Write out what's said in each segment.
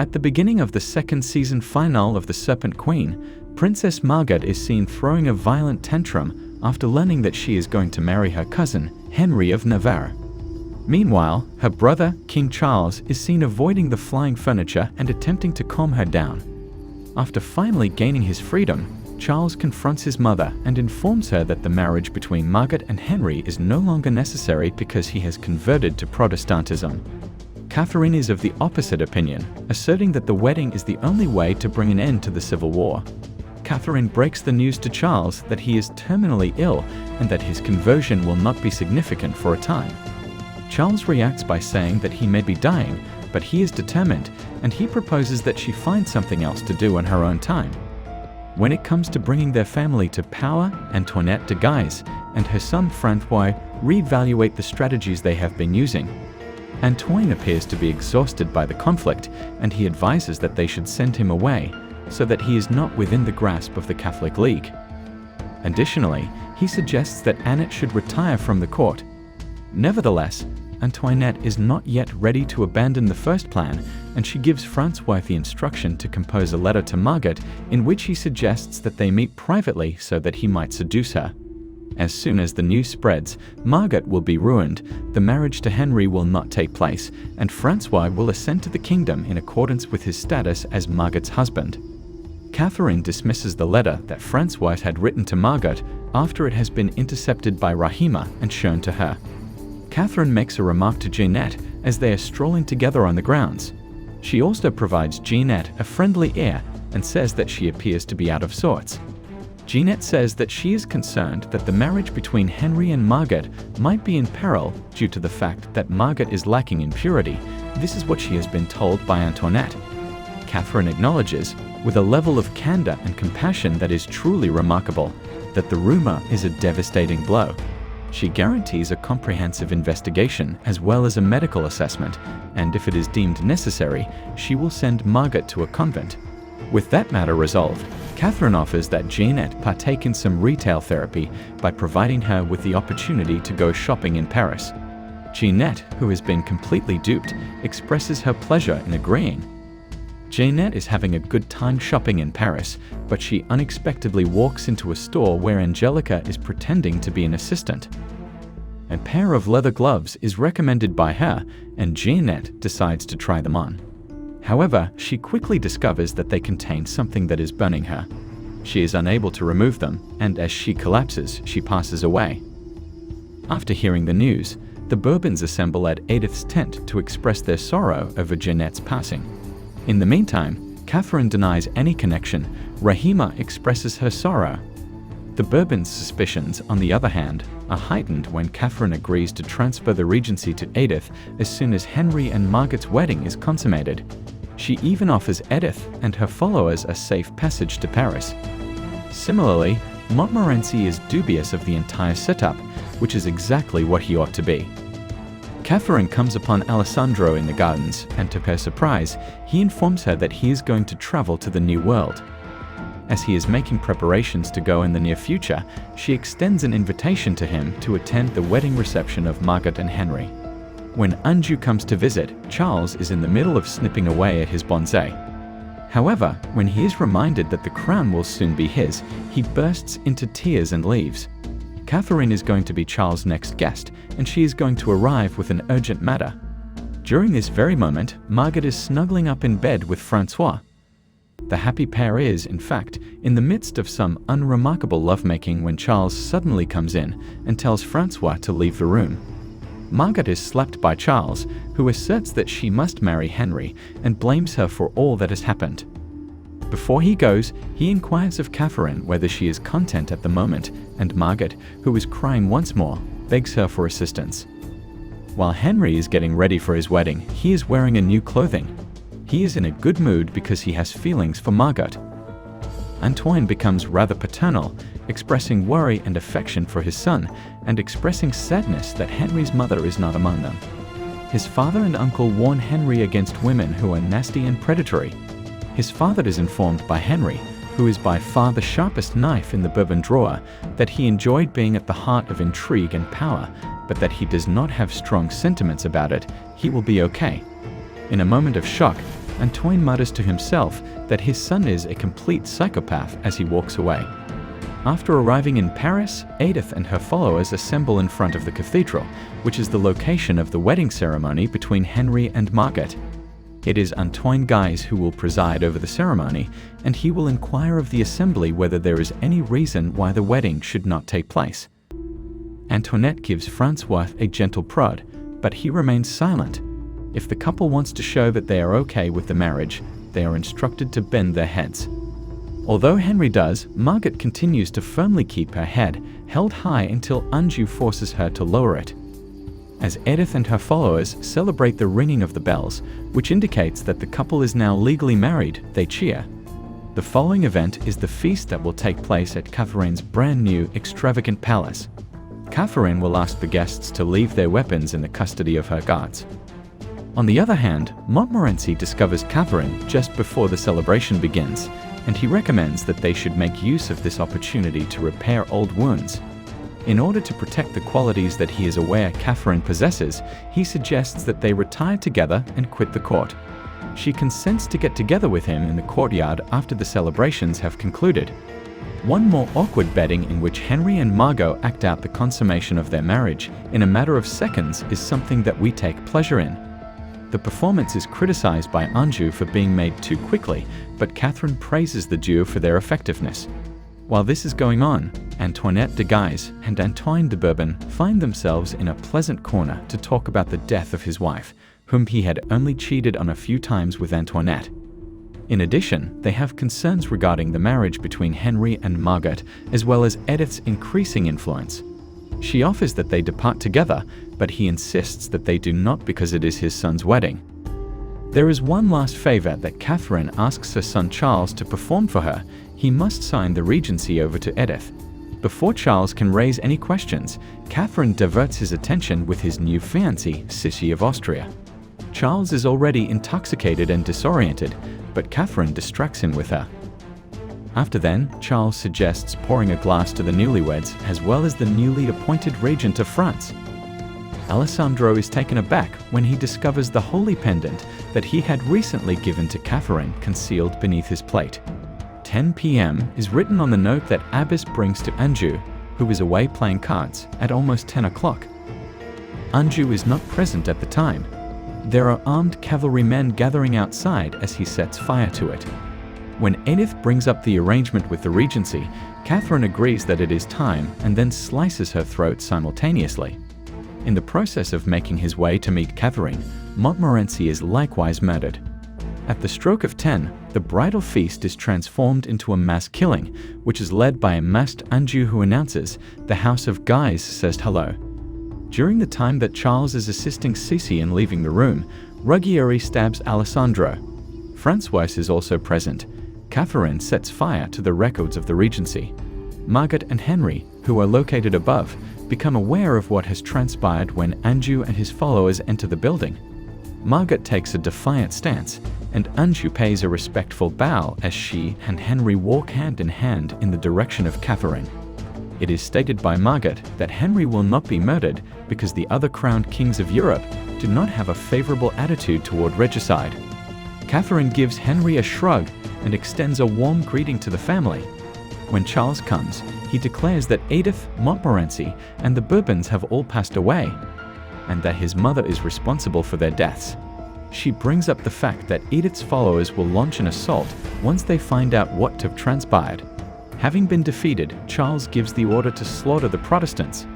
At the beginning of the second season finale of The Serpent Queen, Princess Margot is seen throwing a violent tantrum after learning that she is going to marry her cousin, Henri of Navarre. Meanwhile, her brother, King Charles, is seen avoiding the flying furniture and attempting to calm her down. After finally gaining his freedom, Charles confronts his mother and informs her that the marriage between Margot and Henri is no longer necessary because he has converted to Protestantism. Catherine is of the opposite opinion, asserting that the wedding is the only way to bring an end to the civil war. Catherine breaks the news to Charles that he is terminally ill and that his conversion will not be significant for a time. Charles reacts by saying that he may be dying, but he is determined, and he proposes that she find something else to do in her own time. When it comes to bringing their family to power, Antoinette de Guise and her son Francois reevaluate the strategies they have been using. Antoine appears to be exhausted by the conflict, and he advises that they should send him away, so that he is not within the grasp of the Catholic League. Additionally, he suggests that Annette should retire from the court. Nevertheless, Antoinette is not yet ready to abandon the first plan, and she gives Francois the instruction to compose a letter to Margot in which he suggests that they meet privately so that he might seduce her. As soon as the news spreads, Margot will be ruined, the marriage to Henri will not take place, and Francois will ascend to the kingdom in accordance with his status as Margot's husband. Catherine dismisses the letter that Francois had written to Margot after it has been intercepted by Rahima and shown to her. Catherine makes a remark to Jeannette as they are strolling together on the grounds. She also provides Jeannette a friendly air and says that she appears to be out of sorts. Jeannette says that she is concerned that the marriage between Henri and Margot might be in peril due to the fact that Margot is lacking in purity. This is what she has been told by Antoinette. Catherine acknowledges, with a level of candor and compassion that is truly remarkable, that the rumor is a devastating blow. She guarantees a comprehensive investigation as well as a medical assessment, and if it is deemed necessary, she will send Margot to a convent. With that matter resolved, Catherine offers that Jeannette partake in some retail therapy by providing her with the opportunity to go shopping in Paris. Jeannette, who has been completely duped, expresses her pleasure in agreeing. Jeannette is having a good time shopping in Paris, but she unexpectedly walks into a store where Angelica is pretending to be an assistant. A pair of leather gloves is recommended by her, and Jeannette decides to try them on. However, she quickly discovers that they contain something that is burning her. She is unable to remove them, and as she collapses, she passes away. After hearing the news, the Bourbons assemble at Edith's tent to express their sorrow over Jeannette's passing. In the meantime, Catherine denies any connection. Rahima expresses her sorrow. The Bourbons' suspicions, on the other hand, are heightened when Catherine agrees to transfer the regency to Edith as soon as Henri and Margot's wedding is consummated. She even offers Edith and her followers a safe passage to Paris. Similarly, Montmorency is dubious of the entire setup, which is exactly what he ought to be. Catherine comes upon Alessandro in the gardens, and to her surprise, he informs her that he is going to travel to the New World. As he is making preparations to go in the near future, she extends an invitation to him to attend the wedding reception of Margot and Henri. When Anjou comes to visit, Charles is in the middle of snipping away at his bonsai. However, when he is reminded that the crown will soon be his, he bursts into tears and leaves. Catherine is going to be Charles' next guest, and she is going to arrive with an urgent matter. During this very moment, Margot is snuggling up in bed with Francois. The happy pair is, in fact, in the midst of some unremarkable lovemaking when Charles suddenly comes in and tells Francois to leave the room. Margot is slapped by Charles, who asserts that she must marry Henri and blames her for all that has happened. Before he goes, he inquires of Catherine whether she is content at the moment, and Margot, who is crying once more, begs her for assistance. While Henri is getting ready for his wedding, he is wearing a new clothing. He is in a good mood because he has feelings for Margot. Antoine becomes rather paternal, expressing worry and affection for his son, and expressing sadness that Henri's mother is not among them. His father and uncle warn Henri against women who are nasty and predatory. His father is informed by Henri, who is by far the sharpest knife in the Bourbon drawer, that he enjoyed being at the heart of intrigue and power, but that he does not have strong sentiments about it. He will be okay. In a moment of shock, Antoine mutters to himself that his son is a complete psychopath as he walks away. After arriving in Paris, Edith and her followers assemble in front of the cathedral, which is the location of the wedding ceremony between Henri and Margot. It is Antoine Guise who will preside over the ceremony, and he will inquire of the assembly whether there is any reason why the wedding should not take place. Antoinette gives Francois a gentle prod, but he remains silent. If the couple wants to show that they are okay with the marriage, they are instructed to bend their heads. Although Henri does, Margot continues to firmly keep her head held high until Anjou forces her to lower it. As Edith and her followers celebrate the ringing of the bells, which indicates that the couple is now legally married, they cheer. The following event is the feast that will take place at Catherine's brand new, extravagant palace. Catherine will ask the guests to leave their weapons in the custody of her guards. On the other hand, Montmorency discovers Catherine just before the celebration begins, and he recommends that they should make use of this opportunity to repair old wounds. In order to protect the qualities that he is aware Catherine possesses, he suggests that they retire together and quit the court. She consents to get together with him in the courtyard after the celebrations have concluded. One more awkward betting in which Henri and Margot act out the consummation of their marriage in a matter of seconds is something that we take pleasure in. The performance is criticized by Anjou for being made too quickly, but Catherine praises the duo for their effectiveness. While this is going on, Antoinette de Guise and Antoine de Bourbon find themselves in a pleasant corner to talk about the death of his wife, whom he had only cheated on a few times with Antoinette. In addition, they have concerns regarding the marriage between Henri and Margot, as well as Edith's increasing influence. She offers that they depart together, but he insists that they do not because it is his son's wedding. There is one last favor that Catherine asks her son Charles to perform for her. He must sign the Regency over to Edith. Before Charles can raise any questions, Catherine diverts his attention with his new fiancée, Sissy of Austria. Charles is already intoxicated and disoriented, but Catherine distracts him with her. After then, Charles suggests pouring a glass to the newlyweds as well as the newly appointed regent of France. Alessandro is taken aback when he discovers the holy pendant that he had recently given to Catherine concealed beneath his plate. 10 p.m. is written on the note that Abbess brings to Anjou, who is away playing cards, at almost 10 o'clock. Anjou is not present at the time. There are armed cavalrymen gathering outside as he sets fire to it. When Edith brings up the arrangement with the Regency, Catherine agrees that it is time and then slices her throat simultaneously. In the process of making his way to meet Catherine, Montmorency is likewise murdered. At the stroke of 10, the bridal feast is transformed into a mass killing, which is led by a masked Anjou who announces, "The House of Guise says hello." During the time that Charles is assisting Sissy in leaving the room, Ruggieri stabs Alessandro. Francois is also present. Catherine sets fire to the records of the Regency. Margot and Henri, who are located above, become aware of what has transpired when Anjou and his followers enter the building. Margot takes a defiant stance, and Anjou pays a respectful bow as she and Henri walk hand in hand in the direction of Catherine. It is stated by Margot that Henri will not be murdered because the other crowned kings of Europe do not have a favorable attitude toward regicide. Catherine gives Henri a shrug and extends a warm greeting to the family. When Charles comes, he declares that Edith, Montmorency, and the Bourbons have all passed away, and that his mother is responsible for their deaths. She brings up the fact that Edith's followers will launch an assault once they find out what have transpired. Having been defeated, Charles gives the order to slaughter the Protestants.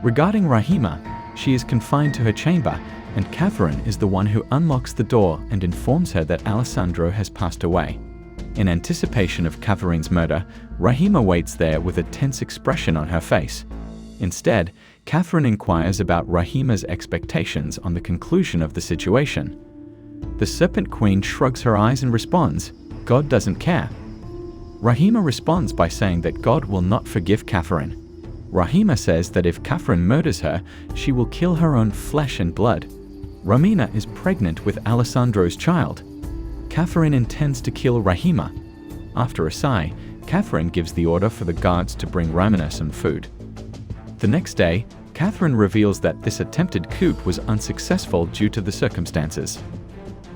Regarding Rahima, she is confined to her chamber, and Catherine is the one who unlocks the door and informs her that Alessandro has passed away. In anticipation of Catherine's murder, Rahima waits there with a tense expression on her face. Instead, Catherine inquires about Rahima's expectations on the conclusion of the situation. The Serpent Queen shrugs her eyes and responds, "God doesn't care." Rahima responds by saying that God will not forgive Catherine. Rahima says that if Catherine murders her, she will kill her own flesh and blood. Romina is pregnant with Alessandro's child. Catherine intends to kill Rahima. After a sigh, Catherine gives the order for the guards to bring Romina some food. The next day, Catherine reveals that this attempted coup was unsuccessful due to the circumstances.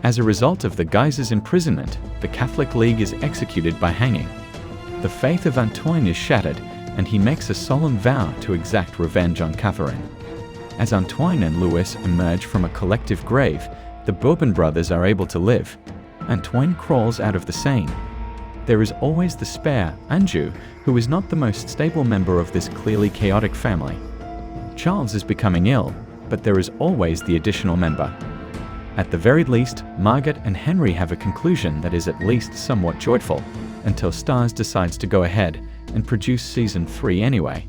As a result of the Guises' imprisonment, the Catholic League is executed by hanging. The faith of Antoine is shattered, and he makes a solemn vow to exact revenge on Catherine. As Antoine and Louis emerge from a collective grave, the Bourbon brothers are able to live. Antoine crawls out of the Seine. There is always the spare, Anjou, who is not the most stable member of this clearly chaotic family. Charles is becoming ill, but there is always the additional member. At the very least, Margot and Henri have a conclusion that is at least somewhat joyful, until Starz decides to go ahead and produce season 3 anyway.